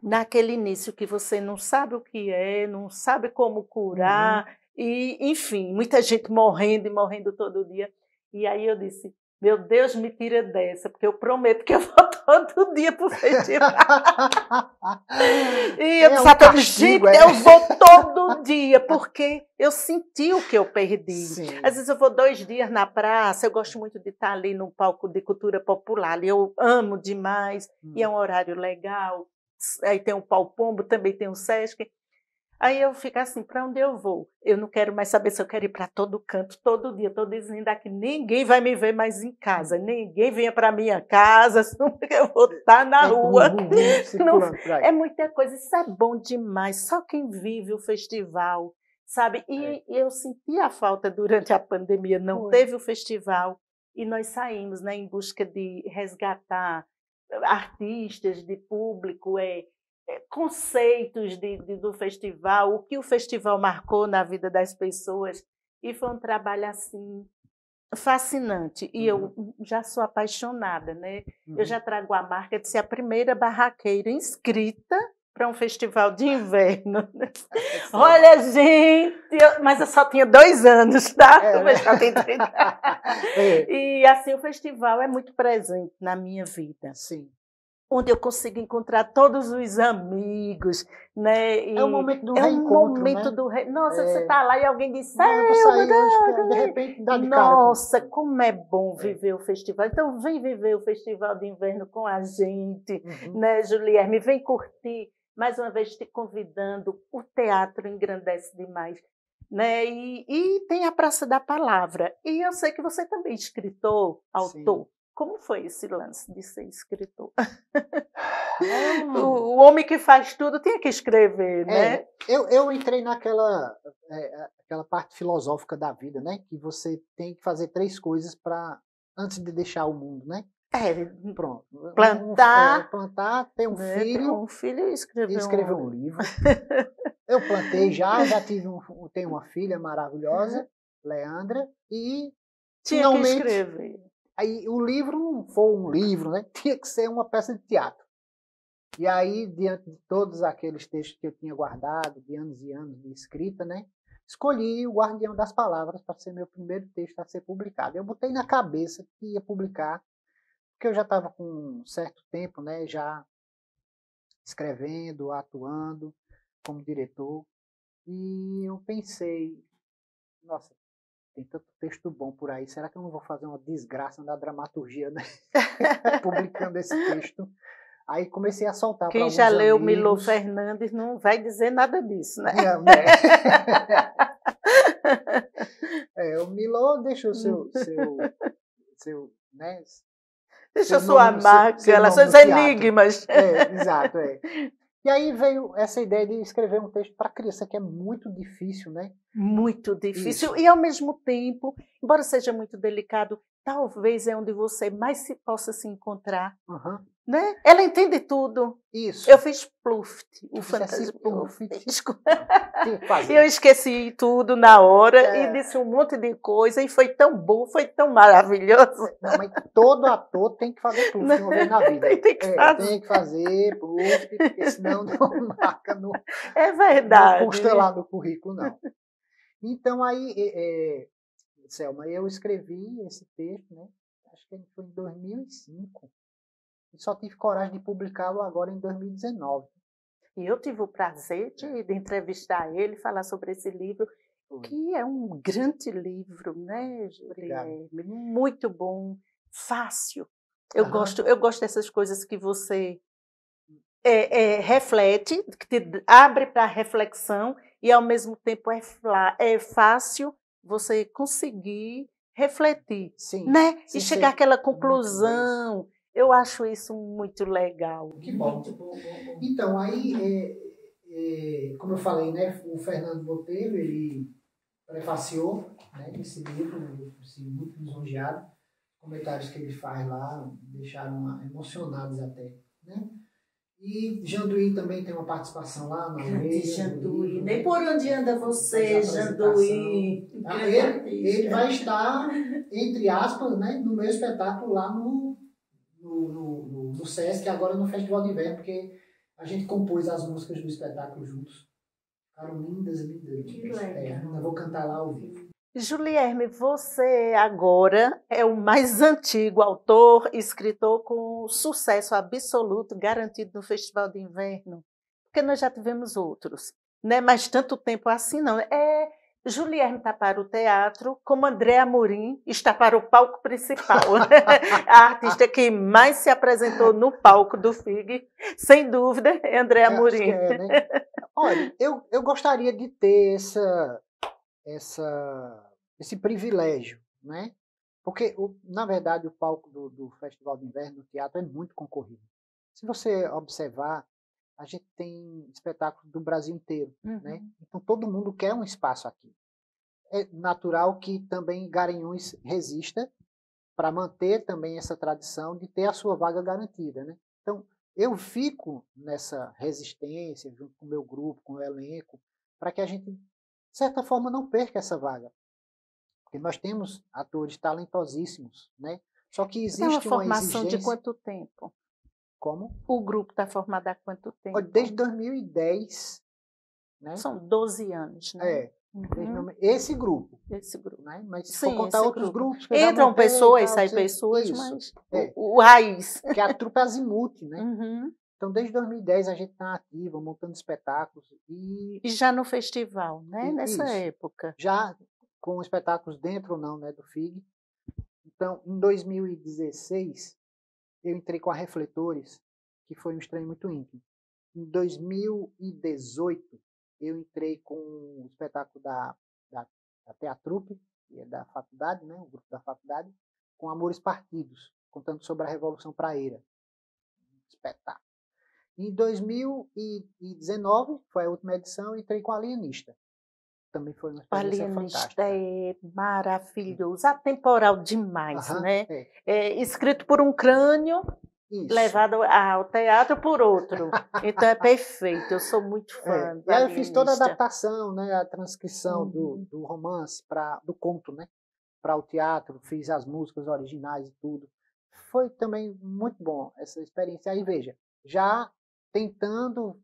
naquele início que você não sabe o que é, não sabe como curar, e enfim, muita gente morrendo e morrendo todo dia. E aí eu disse, meu Deus, me tira dessa, porque eu prometo que eu vou todo dia para o festival. E eu disse, gente, eu vou todo dia, porque eu senti o que eu perdi. Sim. Às vezes eu vou 2 dias na praça, eu gosto muito de estar ali no palco de cultura popular, eu amo demais, e é um horário legal. Aí tem o Pau Pombo, também tem o Sesc. Aí eu fico assim, para onde eu vou? Eu não quero mais saber se eu quero ir para todo canto, todo dia. Estou dizendo aqui, ninguém vai me ver mais em casa. Ninguém venha para minha casa, eu vou estar na rua. É muita coisa, isso é bom demais. Só quem vive o festival, sabe? E eu senti a falta durante a pandemia, não teve o festival. E nós saímos, né, em busca de resgatar artistas, de público, conceitos do festival, o que o festival marcou na vida das pessoas, e foi um trabalho assim fascinante. E eu já sou apaixonada, né? Eu já trago a marca de ser a primeira barraqueira inscrita para um festival de inverno. Olha, gente, mas eu só tinha 2 anos, tá? O festival tem 30. E assim, o festival é muito presente na minha vida. Sim. Onde eu consigo encontrar todos os amigos, né? E é um momento do reencontro, né? Nossa, você está lá e alguém diz, de repente dá de cara. Nossa, como é bom viver o festival. Então, vem viver o Festival de Inverno com a gente, né, Julierme? Vem curtir. Mais uma vez te convidando, o teatro engrandece demais, né? E tem a Praça da Palavra. E eu sei que você também é escritor, autor. Sim. Como foi esse lance de ser escritor? O homem que faz tudo tinha que escrever, né? Eu entrei naquela aquela parte filosófica da vida, né? Que você tem que fazer 3 coisas antes de deixar o mundo, né? Pronto. Plantar, ter um filho e escrever um livro. Eu plantei tenho uma filha maravilhosa, Leandra, e tinha que escrever. Aí o livro não foi um livro, né? Tinha que ser uma peça de teatro. E aí, diante de todos aqueles textos que eu tinha guardado, de anos e anos de escrita, né? Escolhi o Guardião das Palavras para ser meu primeiro texto a ser publicado. Eu botei na cabeça que ia publicar, porque eu já estava com um certo tempo, né, já escrevendo, atuando como diretor, e eu pensei, nossa, tem tanto texto bom por aí, será que eu não vou fazer uma desgraça na dramaturgia, né? Publicando esse texto? Aí comecei a soltar para alguns amigos. Quem já leu Milô Fernandes não vai dizer nada disso, né? Não, né? O Milô deixou seu né? Deixa sua marca, seus enigmas. Exato, E aí veio essa ideia de escrever um texto para criança, que é muito difícil, né? Muito difícil. Isso. E, ao mesmo tempo, embora seja muito delicado, talvez é onde você mais possa se encontrar. Né? Ela entende tudo. Isso. Eu fiz Pluft, o fantasma. E eu esqueci tudo na hora e disse um monte de coisa e foi tão bom, foi tão maravilhoso. Não, mas todo ator tem que fazer Pluft uma vez na vida. Tem que fazer Pluft, porque senão não marca no... É verdade. Não custa lá no currículo, não. Então aí, Selma, eu escrevi esse texto, né? Acho que foi em 2005. E só tive coragem de publicá-lo agora em 2019. E eu tive o prazer de entrevistar ele, falar sobre esse livro, que é um grande livro, né, Julierme? Muito bom, fácil. Eu gosto dessas coisas que você reflete, que te abre para a reflexão e, ao mesmo tempo, é fácil você conseguir refletir, sim, né? E chegar àquela conclusão. Eu acho isso muito legal. Que bom. Então, aí, como eu falei, né, o Fernando Botelho, ele prefaciou, né, esse livro, muito lisonjeado. Os comentários que ele faz lá deixaram emocionados até, né? E Janduí também tem uma participação lá na orelha. Janduí, nem por onde anda você, Janduí. Ele vai estar, entre aspas, né, no meu espetáculo lá no Sesc, agora no Festival de Inverno, porque a gente compôs as músicas do espetáculo juntos. Ficaram lindas. Que legal. Eu vou cantar lá ao vivo. Julierme, você agora é o mais antigo autor e escritor com sucesso absoluto garantido no Festival de Inverno, porque nós já tivemos outros, né? Mas tanto tempo assim não. Julierme está para o teatro, como André Amorim está para o palco principal. A artista que mais se apresentou no palco do FIG, sem dúvida, é André Acho Amorim. que né? Olha, eu gostaria de ter esse privilégio, né? Porque, na verdade, o palco do Festival de Inverno do Teatro é muito concorrido. Se você observar, a gente tem espetáculos do Brasil inteiro, né? Então todo mundo quer um espaço aqui. É natural que também Garanhuns resista para manter também essa tradição de ter a sua vaga garantida, né? Então eu fico nessa resistência junto com o meu grupo, com o elenco, para que a gente, de certa forma, não perca essa vaga. Porque nós temos atores talentosíssimos, né? Só que existe uma uma formação exigência... de quanto tempo? Como? O grupo está formado há quanto tempo? Desde 2010, né? São 12 anos, né? Esse grupo. Esse grupo. Né? Mas se Sim, for contar outros grupos... Que entram pessoas, saem pessoas, mas o raiz. Que a trupe Azimuth, né? Então, desde 2010 a gente está ativa, montando espetáculos. E já no festival, né? Nessa época. Já com espetáculos dentro ou não, né, do FIG. Então, em 2016, eu entrei com a Refletores, que foi um estranho muito íntimo. Em 2018, eu entrei com o espetáculo da Teatrupe, que é da faculdade, né, o grupo da faculdade, com Amores Partidos, contando sobre a Revolução Praeira. Espetáculo. Em 2019, foi a última edição, eu entrei com a Alienista. Também foi uma experiência fantástica. É maravilhoso, atemporal demais, né? Escrito por um crânio, levado ao teatro por outro. Então é perfeito, eu sou muito fã da Alienista. E aí eu fiz toda a adaptação, né, a transcrição do romance, do conto, né, para o teatro, fiz as músicas originais e tudo. Foi também muito bom essa experiência. Aí veja, já tentando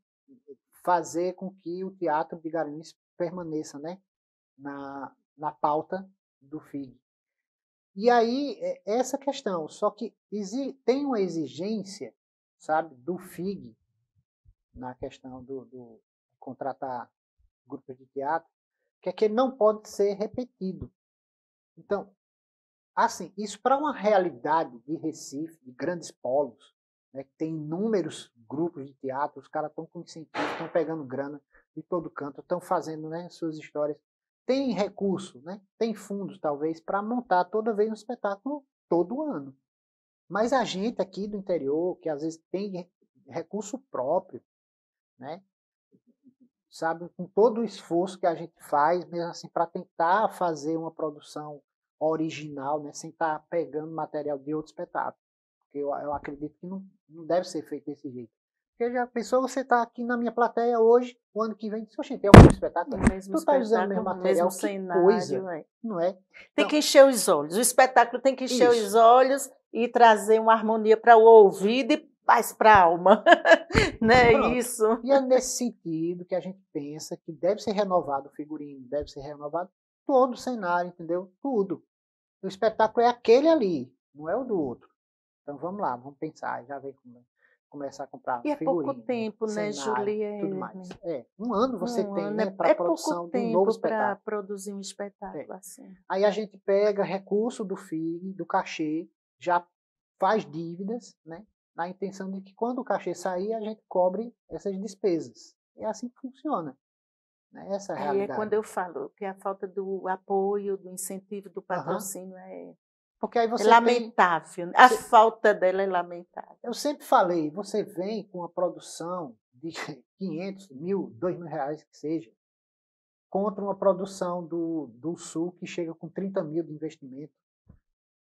fazer com que o teatro de Garanhuns permaneça, né, na pauta do FIG. E aí, essa questão, só que tem uma exigência, sabe, do FIG, na questão do contratar grupos de teatro, que é que ele não pode ser repetido. Então, assim, isso para uma realidade de Recife, de grandes polos, né, que tem inúmeros grupos de teatro, os caras estão com incentivo, estão pegando grana de todo canto, estão fazendo, né, suas histórias. Tem recurso, né, tem fundos, talvez, para montar toda vez um espetáculo todo ano. Mas a gente aqui do interior, que às vezes tem recurso próprio, né, sabe, com todo o esforço que a gente faz, mesmo assim, para tentar fazer uma produção original, né, sem estar pegando material de outro espetáculo. Porque eu acredito que não deve ser feito desse jeito. Porque já pensou, você está aqui na minha plateia hoje, o ano que vem, diz, oxe, tem algum espetáculo? Tu está usando o mesmo material, que cenário, coisa, não é? Tem que encher os olhos, o espetáculo tem que encher os olhos e trazer uma harmonia para o ouvido e paz para a alma, né? Isso. E é nesse sentido que a gente pensa que deve ser renovado o figurino, deve ser renovado todo o cenário, entendeu? Tudo. O espetáculo é aquele ali, não é o do outro. Então vamos lá, vamos pensar, já vem começar a comprar figurino. E é pouco tempo, né, Julia? Tudo mais. Um ano você tem, né, para a produção de um novo espetáculo. Para produzir um espetáculo assim. Aí a gente pega recurso do FIG, do cachê, já faz dívidas, né, na intenção de que quando o cachê sair, a gente cobre essas despesas. É assim que funciona. Né, essa é a realidade. É quando eu falo que a falta do apoio, do incentivo, do patrocínio é... Porque aí você lamentável. A falta dela é lamentável. Eu sempre falei, você vem com uma produção de 500, 1.000, 2.000 reais que seja, contra uma produção do Sul que chega com 30 mil de investimento.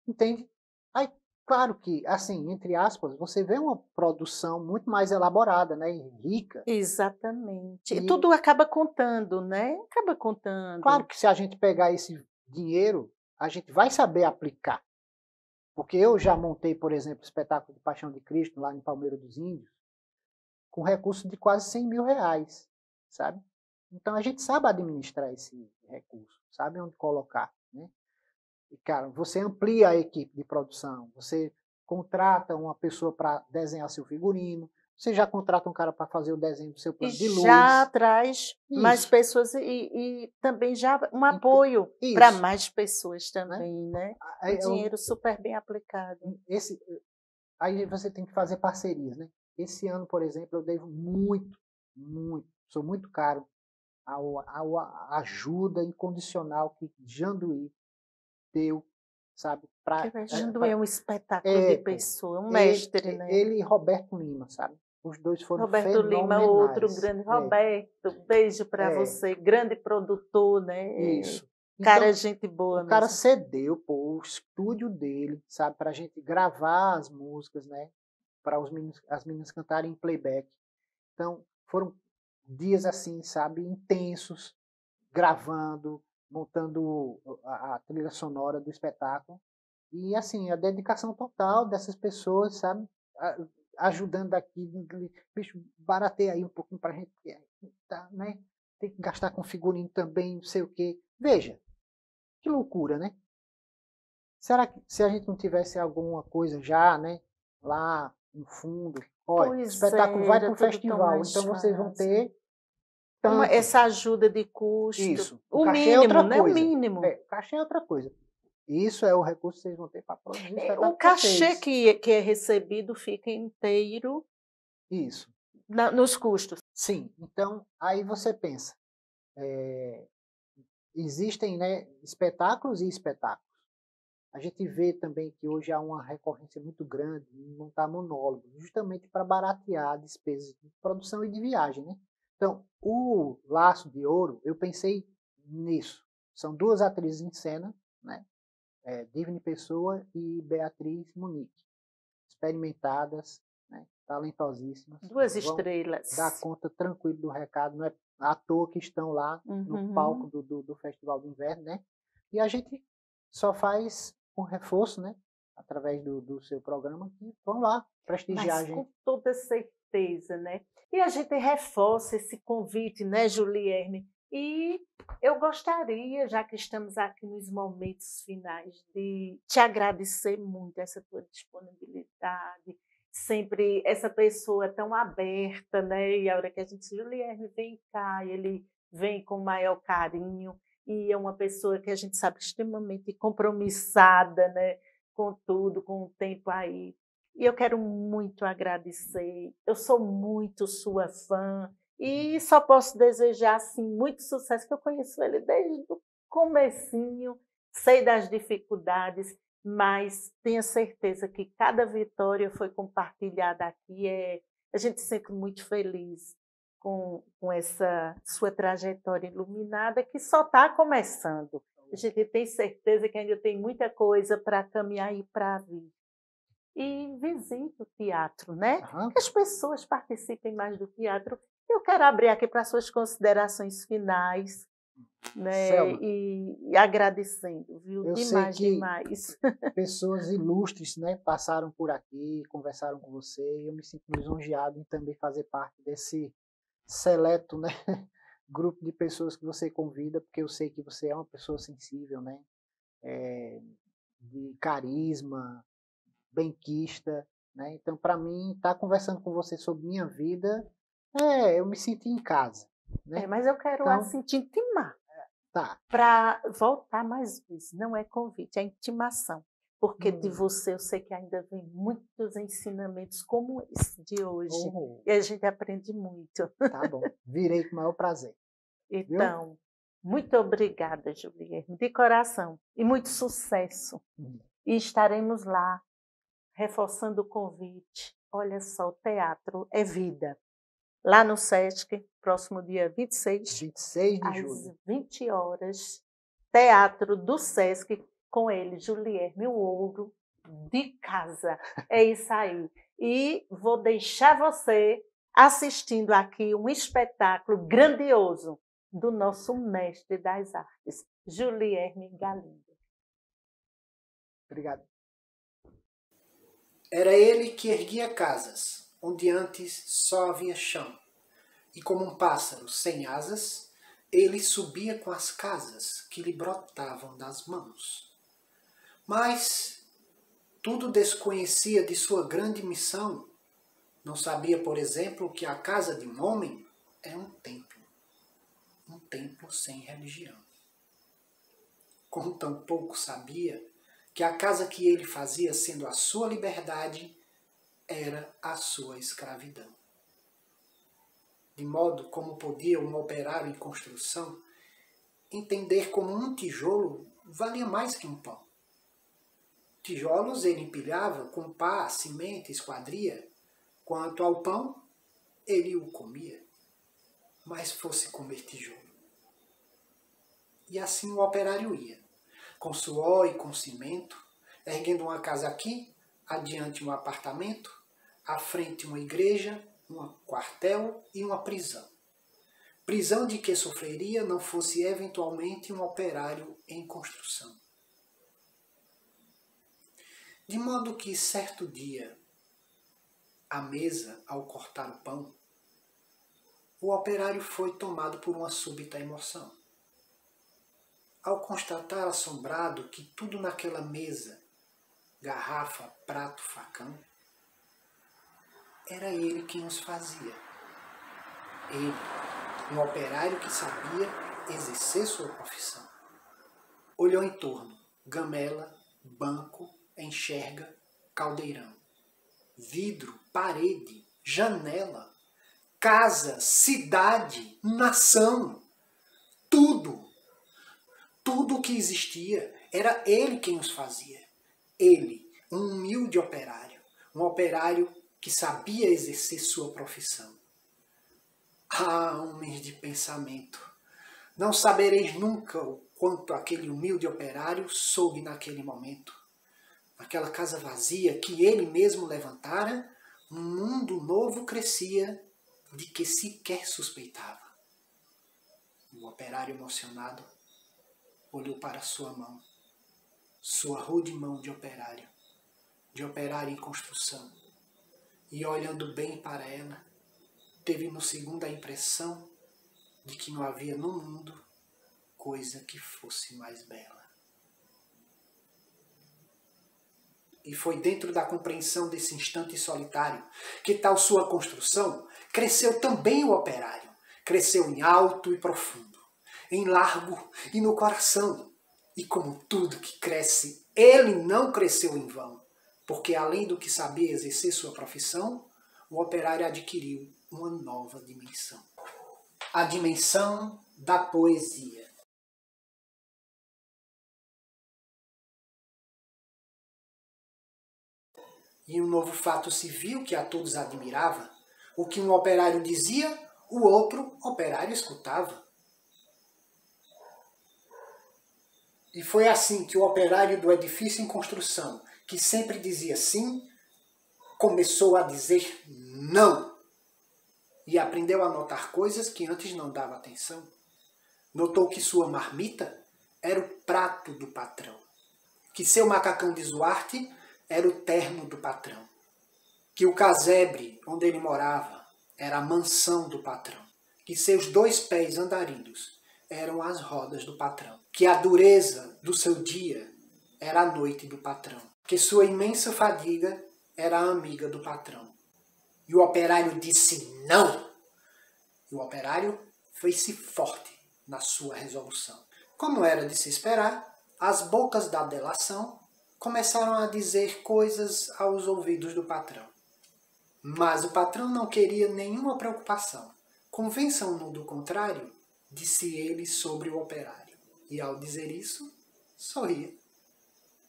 Entende? Aí, claro que, assim, entre aspas, você vê uma produção muito mais elaborada, né? Rica. Exatamente. E tudo acaba contando, né? Acaba contando. Claro que se a gente pegar esse dinheiro, a gente vai saber aplicar. Porque eu já montei, por exemplo, o espetáculo de Paixão de Cristo, lá em Palmeira dos Índios, com recurso de quase 100 mil reais, sabe? Então a gente sabe administrar esse recurso, sabe onde colocar, né? E, cara, você amplia a equipe de produção, você contrata uma pessoa para desenhar seu figurino, Você já contrata um cara para fazer o desenho do seu plano de luz. Já traz mais Isso. pessoas e também já um apoio Isso. para mais pessoas também, né? Aí, O dinheiro super bem aplicado. Aí você tem que fazer parcerias, né? Esse ano, por exemplo, eu devo sou muito caro a ajuda incondicional que Janduí deu, sabe? Janduí é um espetáculo de pessoa, um mestre, né? Ele e Roberto Lima, sabe? Os dois foram Roberto Lima, outro grande. Roberto, beijo para você, grande produtor, né? Isso. Cara, então, gente boa o cara mesmo. cedeu, pô, o estúdio dele, sabe? Pra gente gravar as músicas, né? Para as meninas cantarem em playback. Então, foram dias assim, sabe? Intensos, gravando, montando a trilha sonora do espetáculo. E, assim, a dedicação total dessas pessoas, sabe? Ajudando aqui, bicho, barateia aí um pouquinho pra gente, tá, né? Tem que gastar com figurino também, não sei o quê. Veja, que loucura, né? Será que se a gente não tivesse alguma coisa já, né? Lá no fundo, olha, o espetáculo vai para o festival, então vocês vão ter essa ajuda de custo. Isso. O cachê mínimo, é outra né? coisa. O mínimo. Cachê é outra coisa. Isso é o recurso que vocês vão ter para produzir. O cachê que é recebido fica inteiro. Isso. Nos custos. Sim. Então, aí você pensa, existem, né, espetáculos e espetáculos. A gente vê também que hoje há uma recorrência muito grande em montar monólogos, justamente para baratear despesas de produção e de viagem, né? Então, o Laço de Ouro, eu pensei nisso. São duas atrizes em cena, né? Divine Pessoa e Beatriz Munique. Experimentadas, né? Talentosíssimas. Duas estrelas. Dá conta tranquilo do recado, não é à toa que estão lá no palco do Festival do Inverno, né? E a gente só faz um reforço, né? Através do seu programa, que vão lá prestigiar a gente. Com toda certeza, né? E a gente reforça esse convite, né, Julierme? E eu gostaria, já que estamos aqui nos momentos finais, de te agradecer muito essa tua disponibilidade, sempre essa pessoa tão aberta, né? E a hora que a gente diz, Julierme, vem cá, ele vem com o maior carinho, e é uma pessoa que a gente sabe extremamente compromissada, né? Com tudo, com o tempo aí. E eu quero muito agradecer, eu sou muito sua fã, e só posso desejar assim, muito sucesso, que eu conheço ele desde o comecinho, sei das dificuldades, mas tenha certeza que cada vitória foi compartilhada aqui. A gente se sente muito feliz com essa sua trajetória iluminada, que só está começando. A gente tem certeza que ainda tem muita coisa para caminhar e para vir. E visite o teatro, né? Que as pessoas participem mais do teatro. Eu quero abrir aqui para suas considerações finais, né? Selma, e agradecendo, viu? Eu Demais, sei que demais. Pessoas ilustres, né, passaram por aqui, conversaram com você, e eu me sinto lisonjeado em também fazer parte desse seleto, né, grupo de pessoas que você convida, porque eu sei que você é uma pessoa sensível, né, de carisma, benquista, né? Então, para mim, estar conversando com você sobre minha vida, eu me sinto em casa, né? Mas eu quero então, assim te intimar. Tá. Para voltar mais vezes, não é convite, é intimação. Porque de você eu sei que ainda vem muitos ensinamentos como esse de hoje. E a gente aprende muito. Tá bom, virei com o maior prazer. Então, viu? Muito obrigada, Julierme, de coração. E muito sucesso. E estaremos lá, reforçando o convite. Olha só, o teatro é vida. Lá no Sesc, próximo dia 26 de julho. Às 20 horas, Teatro do Sesc, com ele, Julierme, o Ouro, de casa. É isso aí. E vou deixar você assistindo aqui um espetáculo grandioso do nosso mestre das artes, Julierme Galindo. Obrigado. Era ele que erguia casas, onde antes só havia chão. E como um pássaro sem asas, ele subia com as casas que lhe brotavam das mãos. Mas tudo desconhecia de sua grande missão, Não sabia, por exemplo, que a casa de um homem é um templo sem religião. Como tampouco sabia que a casa que ele fazia sendo a sua liberdade era a sua escravidão. De modo como podia um operário em construção entender como um tijolo valia mais que um pão. Tijolos ele empilhava com pá, cimento, esquadria. Quanto ao pão, ele o comia, mas fosse comer tijolo. E assim o operário ia, com suor e com cimento, erguendo uma casa aqui, adiante um apartamento, à frente uma igreja, um quartel e uma prisão. Prisão de que sofreria não fosse eventualmente um operário em construção. De modo que certo dia, à mesa, ao cortar o pão, o operário foi tomado por uma súbita emoção. Ao constatar assombrado que tudo naquela mesa, garrafa, prato, facão, era ele quem os fazia. Ele, um operário que sabia exercer sua profissão. Olhou em torno, gamela, banco, enxerga, caldeirão. Vidro, parede, janela, casa, cidade, nação, tudo. Tudo o que existia, era ele quem os fazia. Ele, um humilde operário, um operário que sabia exercer sua profissão. Ah, homens de pensamento, não sabereis nunca o quanto aquele humilde operário soube naquele momento. Naquela casa vazia que ele mesmo levantara, um mundo novo crescia de que sequer suspeitava. O operário emocionado olhou para sua mão, sua rude mão de operário em construção, e olhando bem para ela, teve no segundo a impressão de que não havia no mundo coisa que fosse mais bela. E foi dentro da compreensão desse instante solitário que tal sua construção cresceu também o operário, cresceu em alto e profundo, em largo e no coração. E como tudo que cresce, ele não cresceu em vão, porque além do que sabia exercer sua profissão, o operário adquiriu uma nova dimensão. A dimensão da poesia. E um novo fato se viu que a todos admirava. O que um operário dizia, o outro operário escutava. E foi assim que o operário do edifício em construção, que sempre dizia sim, começou a dizer não. E aprendeu a notar coisas que antes não dava atenção. Notou que sua marmita era o prato do patrão, que seu macacão de Zuarte era o terno do patrão, que o casebre onde ele morava era a mansão do patrão, que seus 2 pés andarilhos eram as rodas do patrão, que a dureza do seu dia era a noite do patrão, que sua imensa fadiga era a amiga do patrão. E o operário disse não. E o operário fez-se forte na sua resolução. Como era de se esperar, as bocas da delação começaram a dizer coisas aos ouvidos do patrão. Mas o patrão não queria nenhuma preocupação. Convençam-no do contrário, disse ele sobre o operário. E ao dizer isso, sorria.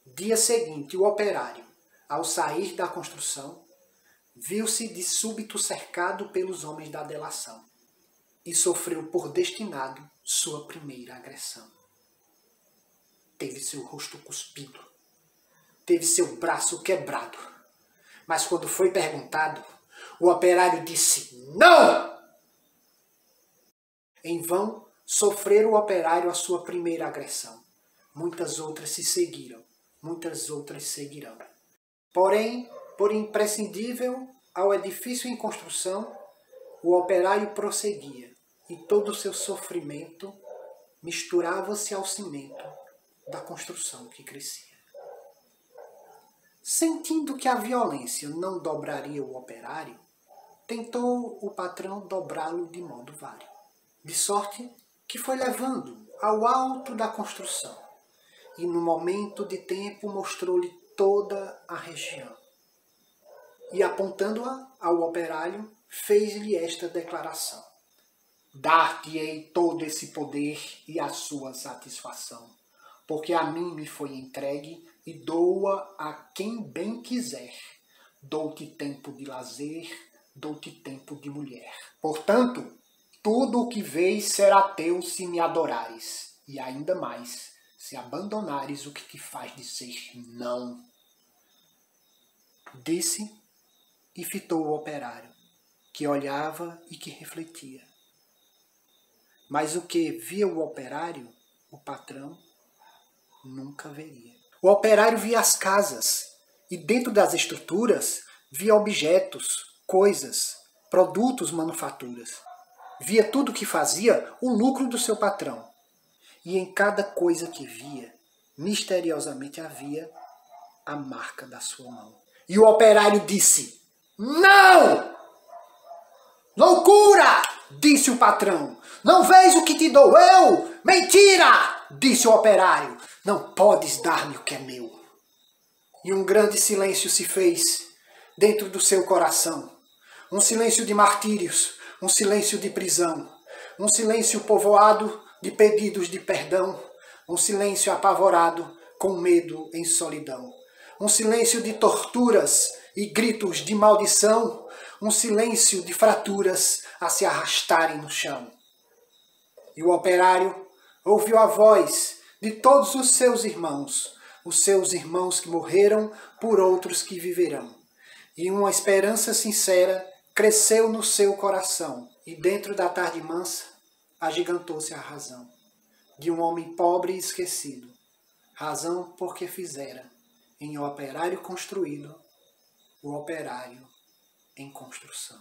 Dia seguinte, o operário, ao sair da construção, viu-se de súbito cercado pelos homens da delação e sofreu por destinado sua primeira agressão. Teve seu rosto cuspido, teve seu braço quebrado, mas quando foi perguntado, o operário disse não! Em vão sofrera o operário a sua primeira agressão. Muitas outras se seguiram, muitas outras seguirão. Porém, por imprescindível ao edifício em construção, o operário prosseguia, e todo o seu sofrimento misturava-se ao cimento da construção que crescia. Sentindo que a violência não dobraria o operário, tentou o patrão dobrá-lo de modo vário, de sorte que foi levando ao alto da construção, e no momento de tempo mostrou-lhe toda a região. E apontando-a ao operário, fez-lhe esta declaração: dar-te-ei todo esse poder e a sua satisfação, porque a mim me foi entregue e dou-a a quem bem quiser. Dou-te tempo de lazer, dou-te tempo de mulher. Portanto, tudo o que vês será teu se me adorares, e ainda mais, se abandonares o que te faz dizer não. Disse e fitou o operário, que olhava e que refletia. Mas o que via o operário, o patrão nunca veria. O operário via as casas, e dentro das estruturas via objetos, coisas, produtos, manufaturas. Via tudo o que fazia o lucro do seu patrão. E em cada coisa que via, misteriosamente havia a marca da sua mão. E o operário disse: não! Loucura! Disse o patrão. Não vês o que te dou eu? Mentira! Disse o operário. Não podes dar-me o que é meu. E um grande silêncio se fez dentro do seu coração. Um silêncio de martírios, um silêncio de prisão, um silêncio povoado de pedidos de perdão, um silêncio apavorado com medo em solidão, um silêncio de torturas e gritos de maldição, um silêncio de fraturas a se arrastarem no chão. E o operário ouviu a voz de todos os seus irmãos que morreram por outros que viverão. E uma esperança sincera cresceu no seu coração, e dentro da tarde mansa agigantou-se a razão de um homem pobre e esquecido, razão porque fizera em o operário construído o operário em construção.